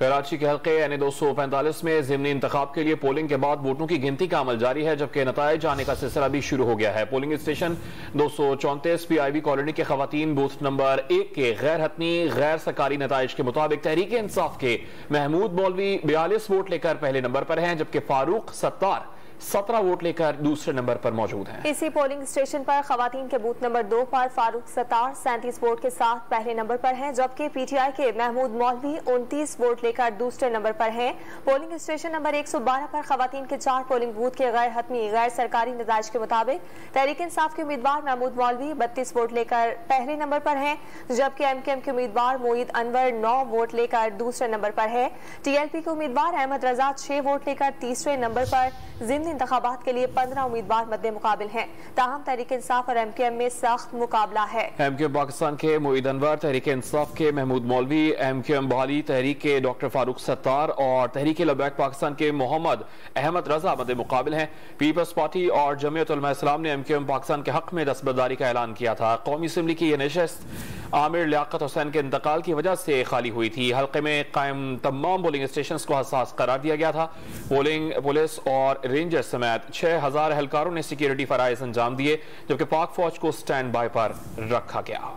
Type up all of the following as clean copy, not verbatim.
कराची के हल्के यानी 245 में ज़िमनी इंतखाब के लिए पोलिंग के बाद वोटों की गिनती का अमल जारी है, जबकि नताइज आने का सिलसिला भी शुरू हो गया है। पोलिंग स्टेशन 234 PIB कॉलोनी के खवातीन बूथ नंबर 1 के गैर हतमी गैर सरकारी नताइज के मुताबिक तहरीक इंसाफ के महमूद मौलवी 42 वोट लेकर पहले नंबर पर हैं, जबकि फारूक सत्तार 17 वोट लेकर दूसरे नंबर पर मौजूद हैं। इसी पोलिंग स्टेशन पर खवातीन के बूथ नंबर 2 पर फारूक सत्तार 37 वोट के साथ पहले नंबर पर हैं, जबकि PTI के महमूद मौलवी 29 वोट लेकर दूसरे नंबर पर हैं। पोलिंग स्टेशन नंबर 112 पर खवातीन के 4 पोलिंग बूथ के गैर हतमी गैर सरकारी नताइज के मुताबिक तहरीक इंसाफ के उम्मीदवार महमूद मौलवी 32 वोट लेकर पहले नंबर पर हैं, जबकि MKM के उम्मीदवार मोईद अनवर 9 वोट लेकर दूसरे नंबर पर है। TLP के उम्मीदवार अहमद रजा 6 वोट लेकर तीसरे नंबर पर। ज़िमनी इंतखाबात के लिए 15 उम्मीदवार मद्दे मुकाबिल हैं। ताहम तहरीक इंसाफ और MKM में सख्त मुकाबला है। MKM पाकिस्तान के मोईद अनवर, तहरीक इंसाफ के महमूद मौलवी, MKM बहाली तहरीक के डॉक्टर फारूक सत्तार और तहरीक लबैक पाकिस्तान के मोहम्मद अहमद रजा मद्दे मुकाबिल हैं। पीपल्स पार्टी और जमीयत उलमा इस्लाम ने MKM पाकिस्तान के हक में दस्तबरदारी का ऐलान किया था। कौमी असम्बली की यह नशस्त आमिर लियाकत हुसैन के इंतकाल की वजह से खाली हुई थी। हल्के में कायम तमाम पोलिंग स्टेशन को हसास करार दिया गया था। पोलिंग पुलिस और रेंजर्स समेत 6000 एहलकारों ने सिक्योरिटी फराइज अंजाम दिए, जबकि पाक फौज को स्टैंड बाय पर रखा गया।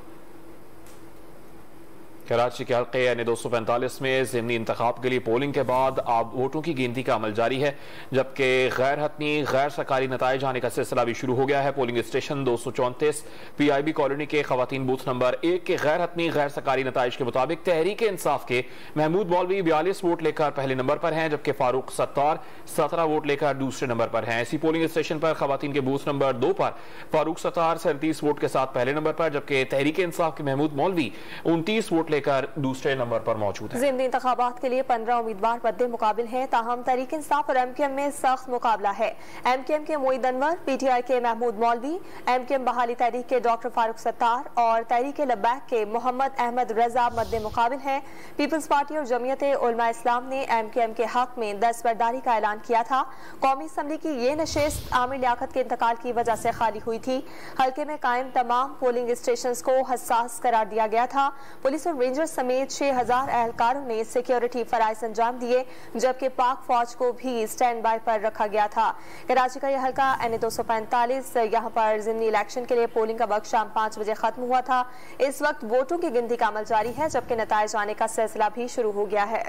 कराची के हल्के यानी 245 में ज़िमनी इंतखाब के लिए पोलिंग के बाद अब वोटों की गिनती का अमल जारी है, जबकि गैर हतमी गैर सरकारी नताइज आने का सिलसिला भी शुरू हो गया है। पोलिंग स्टेशन 234 PIB कॉलोनी के खवातीन बूथ नंबर 1 के गैर हतमी गैर सरकारी नताइज के मुताबिक तहरीक इंसाफ के महमूद मौलवी 42 वोट लेकर पहले नंबर पर हैं, जबकि फारूक सत्तार 17 वोट लेकर दूसरे नंबर पर हैं। इसी पोलिंग स्टेशन पर खवातीन के बूथ नंबर 2 पर फारूक सत्तार 37 वोट के साथ पहले नंबर पर, जबकि तहरीक इंसाफ के महमूद मौलवी 29 वोट लेकर दूसरे नंबर पर मौजूद है। ज़िमनी इंतखाबात के लिए 15 उम्मीदवार मद्दे मुकाबिल हैं। ताहम तहरीक इंसाफ और MKM में सख्त मुकाबला है। MKM के मोईद अनवर, PTI के महमूद मौलवी, MKM बहाली तहरीक के डॉक्टर फारूक सत्तार और तहरीक लबैक के मोहम्मद अहमद रजा मद्दे मुकाबिल हैं। पीपल्स पार्टी और जमीयत उलमा इस्लाम ने MKM के हक में दस्तबरदारी का ऐलान किया था। कौमी असम्बली की ये नशस्त आमिर लियाकत के इंतकाल की वजह से खाली हुई थी। हल्के में कायम तमाम पोलिंग स्टेशन को हसास करार दिया गया था। पुलिस और रेंजर्स समेत 6000 एहलकारों ने सिक्योरिटी फराइज अंजाम दिए, जबकि पाक फौज को भी स्टैंड बाय पर रखा गया था। कराची का यह हल्का NA 245, यहाँ पर ज़िमनी इलेक्शन के लिए पोलिंग का वक्त शाम 5 बजे खत्म हुआ था। इस वक्त वोटों की गिनती का अमल जारी है, जबकि नताइज आने का सिलसिला भी शुरू हो गया है।